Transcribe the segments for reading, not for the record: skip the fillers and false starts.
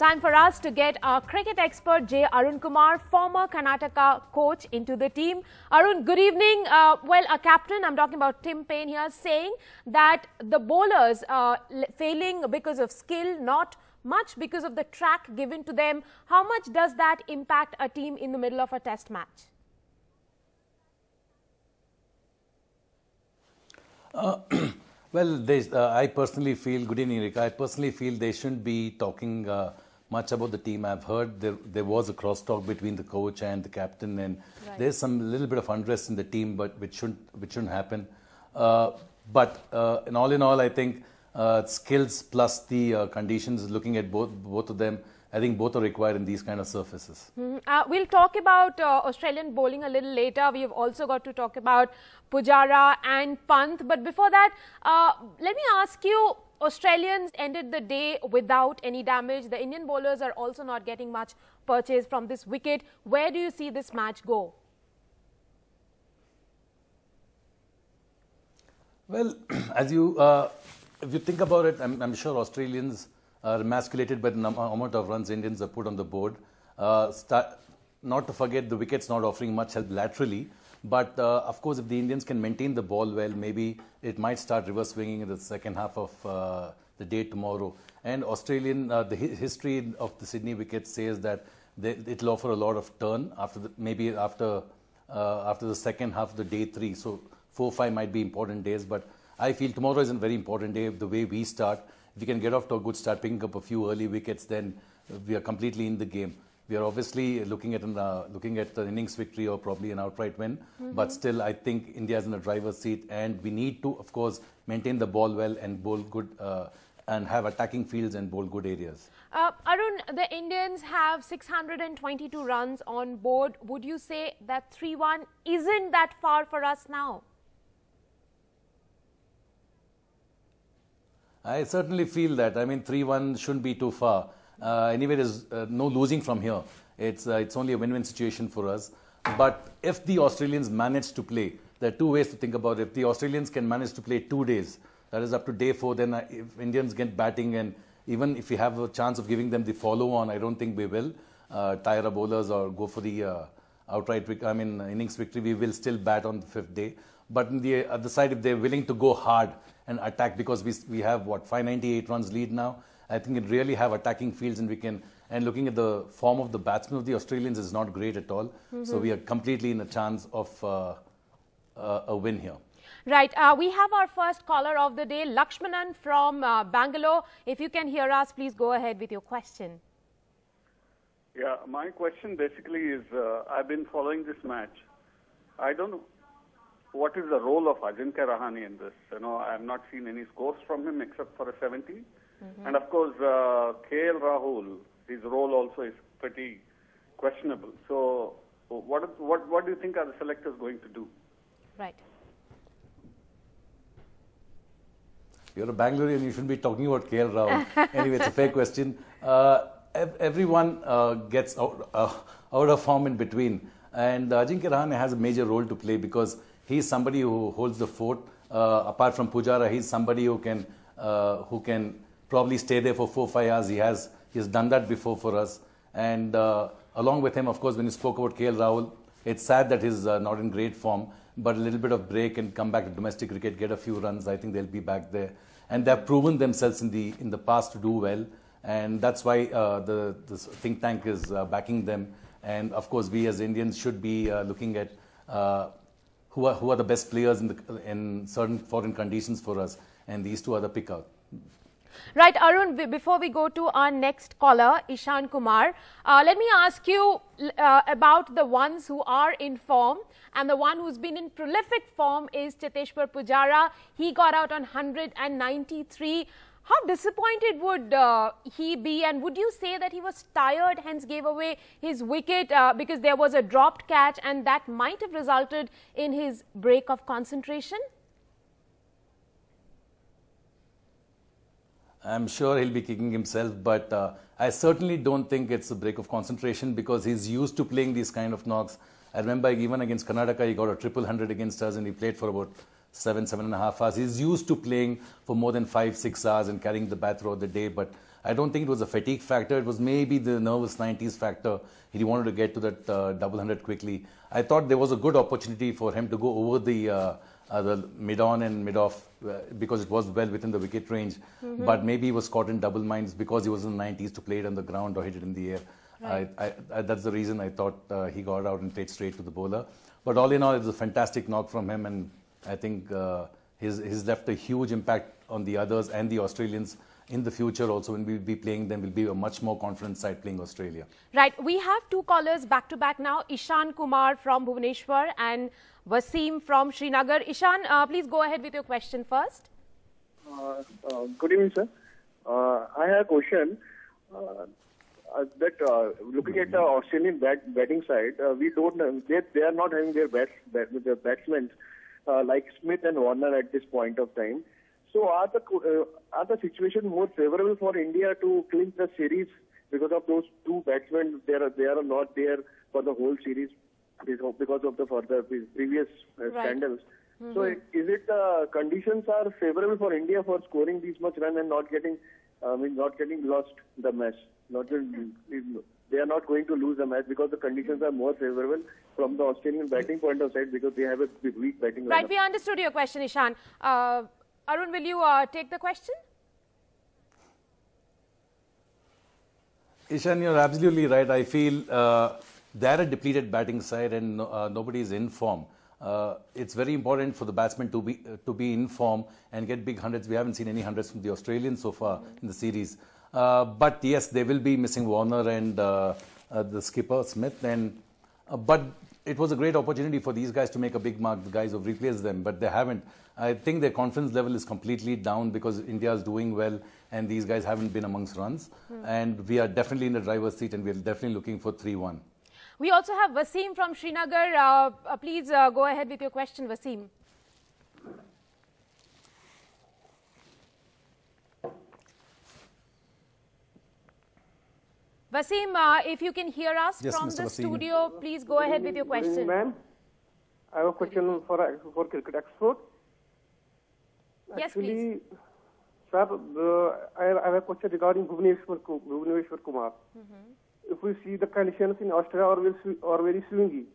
Time for us to get our cricket expert J Arun Kumar, former Karnataka coach, into the team. Arun, good evening. Well, a captain, I'm talking about Tim Payne here, saying that the bowlers are failing because of skill, not much because of the track given to them. How much does that impact a team in the middle of a test match? Well, I personally feel, good evening, Rika, I personally feel they shouldn't be talking much about the team. I've heard there was a crosstalk between the coach and the captain, and there's some little bit of unrest in the team, but which shouldn't happen. But in all, I think skills plus the conditions, looking at both of them, I think both are required in these kind of surfaces. We'll talk about Australian bowling a little later. We have also got to talk about Pujara and Pant. But before that, let me ask you, Australians ended the day without any damage. The Indian bowlers are also not getting much purchase from this wicket. Where do you see this match go? Well, as you, if you think about it, I'm sure Australians are emasculated by the amount of runs Indians have put on the board. Not to forget, the wicket's not offering much help laterally. But of course, if the Indians can maintain the ball well, maybe it might start reverse swinging in the second half of the day tomorrow. And the history of the Sydney wicket says that it'll offer a lot of turn maybe after the second half of the day 3. So 4-5 might be important days, but I feel tomorrow is a very important day. The way we start, if we can get off to a good start, picking up a few early wickets, then we are completely in the game. We are obviously looking at an innings victory or probably an outright win, but still I think India is in the driver's seat, and we need to, of course, maintain the ball well and bowl good and have attacking fields and bowl good areas. Arun, the Indians have 622 runs on board. Would you say that 3-1 isn't that far for us now? I certainly feel that. I mean, 3-1 shouldn't be too far. Anyway, there's no losing from here. It's only a win-win situation for us. But if the Australians manage to play, there are two ways to think about it. If the Australians can manage to play 2 days, that is up to day 4, then if Indians get batting, and even if we have a chance of giving them the follow-on, I don't think we will tire our bowlers or go for the innings victory. We will still bat on the 5th day. But on the other side, if they're willing to go hard and attack, because we have, 598 runs lead now, I think it really have attacking fields, and looking at the form of the batsmen of the Australians is not great at all. So we are completely in a chance of a win here. Right. We have our first caller of the day, Lakshmanan from Bangalore. If you can hear us, please go ahead with your question. Yeah, my question basically is, I've been following this match. I don't know what is the role of Ajinkya Rahane in this. I have not seen any scores from him except for a 70. And of course, KL Rahul, his role also is pretty questionable. So, what do you think are the selectors going to do? Right. You're a Bangalorean, you shouldn't be talking about KL Rahul. Anyway, it's a fair question. Everyone gets out of form in between. And Ajinkya Rahane has a major role to play because he's somebody who holds the fort. Apart from Pujara, he's somebody who can probably stay there for 4-5 hours. He's done that before for us. And along with him, of course, when you spoke about KL Rahul, it's sad that he's not in great form, but a little bit of break and come back to domestic cricket, get a few runs. I think they'll be back there. And they've proven themselves in the past to do well. And that's why the think tank is backing them. And of course, we as Indians should be looking at who are the best players in certain foreign conditions for us. And these two are the pick out. Right, Arun, before we go to our next caller, Ishan Kumar, let me ask you about the ones who are in form, and the one who's been in prolific form is Cheteshwar Pujara. He got out on 193. How disappointed would he be, and would you say that he was tired, hence gave away his wicket because there was a dropped catch and that might have resulted in his break of concentration? I'm sure he'll be kicking himself, but I certainly don't think it's a break of concentration because he's used to playing these kind of knocks. I remember even against Karnataka, he got a 100 against us and he played for about 7.5 hours. He's used to playing for more than 5-6 hours and carrying the bat throughout the day, but I don't think it was a fatigue factor. It was maybe the nervous 90s factor. He wanted to get to that double hundred quickly. I thought there was a good opportunity for him to go over the mid-on and mid-off because it was well within the wicket range. But maybe he was caught in double minds because he was in the 90s to play it on the ground or hit it in the air. Right. That's the reason I thought he got out and played straight to the bowler. But all in all, it was a fantastic knock from him, and I think he's left a huge impact on the others and the Australians in the future also. When we'll be playing them, we'll be a much more confident side playing Australia. Right. We have two callers back to back now, Ishan Kumar from Bhubaneswar and Wasim from Srinagar. Ishan, please go ahead with your question first. Good evening, sir. I have a question. Looking at the Australian batting side, we don't know, they are not having their batsmen like Smith and Warner at this point of time. So are the situation more favorable for India to clinch the series because of those two batsmen? They are not there for the whole series because of the previous scandals. So is it conditions are favorable for India for scoring this much run and not getting lost the match? They are not going to lose the match because the conditions are more favorable from the Australian batting point of sight because they have a weak batting lineup. Right, we understood your question, Ishan. Arun, will you take the question? Ishan, you're absolutely right. I feel they're a depleted batting side and nobody is in form. It's very important for the batsmen to be in form and get big hundreds. We haven't seen any hundreds from the Australians so far in the series. But yes, they will be missing Warner and the skipper Smith. But it was a great opportunity for these guys to make a big mark, the guys who've replaced them, but they haven't. I think their confidence level is completely down because India is doing well and these guys haven't been amongst runs. And we are definitely in the driver's seat and we're definitely looking for 3-1. We also have Wasim from Srinagar. Please go ahead with your question, Wasim. Wasim, if you can hear us from the studio, please go ahead with your question. Ma'am, I have a question for cricket expert. Yes, please. Sir, I have a question regarding Bhubaneswar Kumar. If we see the conditions in Australia are very swingy,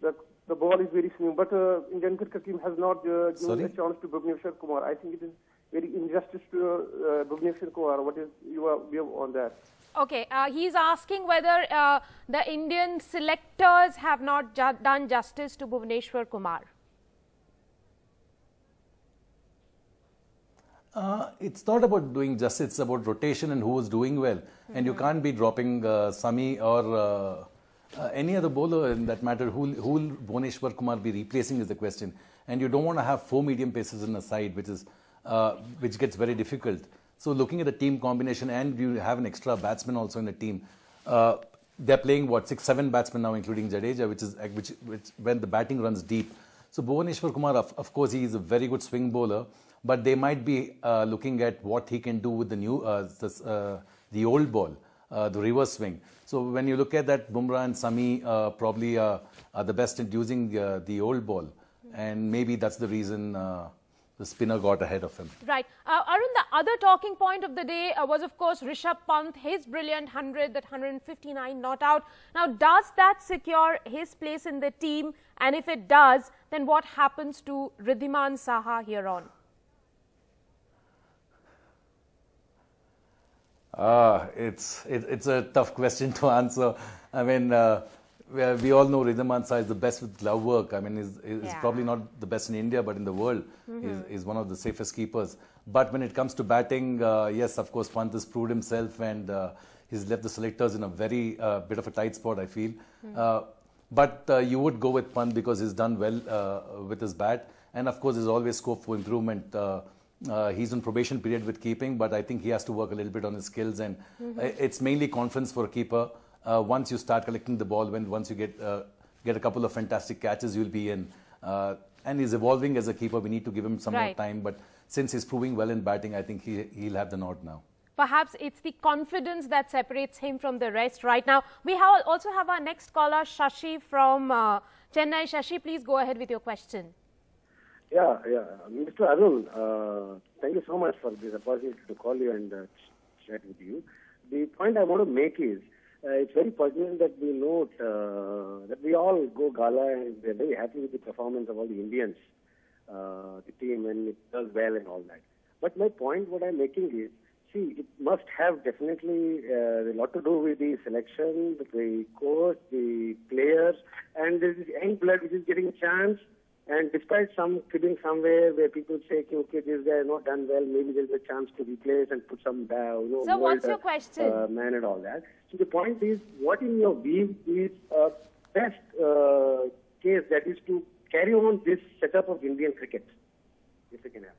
the ball is very swingy, but Indian cricket team has not given a chance to Bhubaneswar Kumar. I think it is very injustice to Bhubaneswar Kumar. What is your view on that? Okay, he's asking whether the Indian selectors have not done justice to Bhubaneswar Kumar. It's not about doing justice, it's about rotation and who is doing well. And you can't be dropping Sami or any other bowler in that matter. Who will Bhubaneswar Kumar be replacing is the question. And you don't want to have 4 medium paces in a side, which gets very difficult. So looking at the team combination, and you have an extra batsman also in the team. They're playing what 6-7 batsmen now, including Jadeja, which when the batting runs deep. So Bhubaneswar Kumar, of course, he is a very good swing bowler, but they might be looking at what he can do with the old ball, the reverse swing. So when you look at that, Bumrah and Sami probably are the best at using the old ball, and maybe that's the reason the spinner got ahead of him. Right. Arun, the other talking point of the day was, of course, Rishabh Pant, his brilliant 100, that 159 not out. Now, does that secure his place in the team? And if it does, then what happens to Riddhiman Saha here on? It's a tough question to answer. I mean, we all know Riddhiman Saha is the best with glove work. I mean, he's probably not the best in India, but in the world, he's one of the safest keepers. But when it comes to batting, yes, of course, Pant has proved himself, and he's left the selectors in a very bit of a tight spot, I feel. But you would go with Pant because he's done well with his bat, and of course, there's always scope for improvement. He's on probation period with keeping, but I think he has to work a little bit on his skills, and it's mainly confidence for a keeper. Once you start collecting the ball, once you get a couple of fantastic catches, you'll be in. And he's evolving as a keeper. We need to give him some more time. But since he's proving well in batting, I think he'll have the nod now. Perhaps it's the confidence that separates him from the rest right now. We also have our next caller, Shashi from Chennai. Shashi, please go ahead with your question. Yeah. Mr. Arun, thank you so much for this opportunity to call you and chat with you. The point I want to make is, it's very pertinent that we note that we all go gala and we're very happy with the performance of all the Indians, the team, and it does well and all that. But my point, what I'm making is, see, it must have definitely a lot to do with the selection, the coach, the players, and there's this young blood which is getting a chance. And despite some fiddling somewhere where people say, okay, this guy has not done well, maybe there's a chance to replace and put some, So what's your question? Man and all that. So the point is, what in your view is a best case that is to carry on this setup of Indian cricket, if we can have?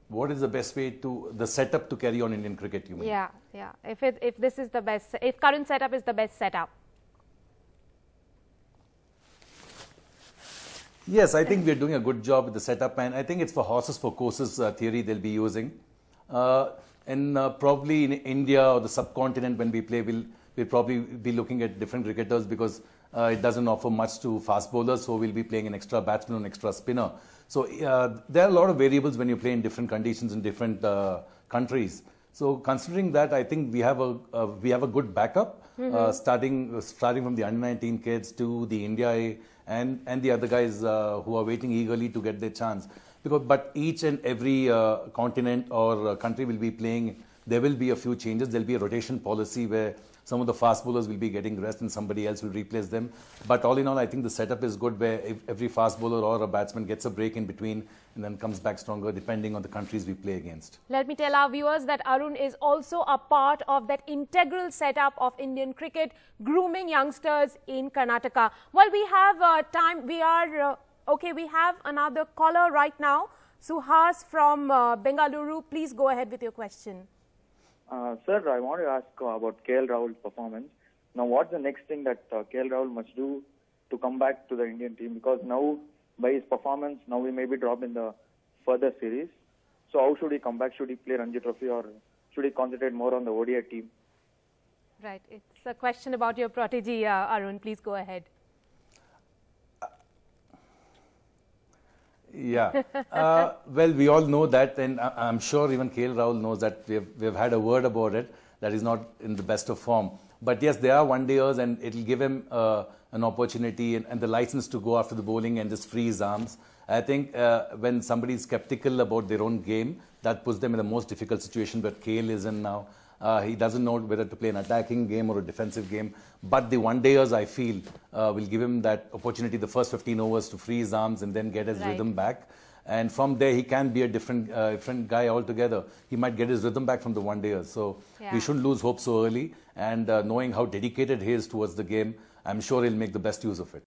What is the best way the setup to carry on Indian cricket, you mean? Yeah. If this is the best, if current setup is the best setup. Yes, I think we're doing a good job with the setup, and I think it's for horses for courses theory they'll be using. And probably in India or the subcontinent when we play, we'll probably be looking at different cricketers because it doesn't offer much to fast bowlers, so we'll be playing an extra batsman or an extra spinner. So there are a lot of variables when you play in different conditions in different countries. So considering that, I think we have a good backup, starting from the under-19 kids to the India A and the other guys who are waiting eagerly to get their chance. But each and every continent or country will be playing. There will be a few changes. There will be a rotation policy where some of the fast bowlers will be getting rest and somebody else will replace them. But all in all, I think the setup is good where if every fast bowler or a batsman gets a break in between and then comes back stronger depending on the countries we play against. Let me tell our viewers that Arun is also a part of that integral setup of Indian cricket, grooming youngsters in Karnataka. Well, we have time. We are, okay, we have another caller right now. Suhas from Bengaluru. Please go ahead with your question. Sir, I want to ask about KL Rahul's performance. Now, what's the next thing that KL Rahul must do to come back to the Indian team? Because now, by his performance, now he may be dropped in the further series. So how should he come back? Should he play Ranji Trophy or should he concentrate more on the ODI team? Right. It's a question about your protege, Arun. Please go ahead. Yeah. Well, we all know that, and I'm sure even KL Rahul knows that we've had a word about it, that he's not in the best of form. But yes, there are one-dayers, and it'll give him an opportunity and the license to go after the bowling and just free his arms. I think when somebody is skeptical about their own game, that puts them in the most difficult situation that KL is in now. He doesn't know whether to play an attacking game or a defensive game. But the one-dayers, I feel, will give him that opportunity, the first 15 overs to free his arms and then get his rhythm back. And from there, he can be a different guy altogether. He might get his rhythm back from the one-dayers. So we shouldn't lose hope so early. And knowing how dedicated he is towards the game, I'm sure he'll make the best use of it.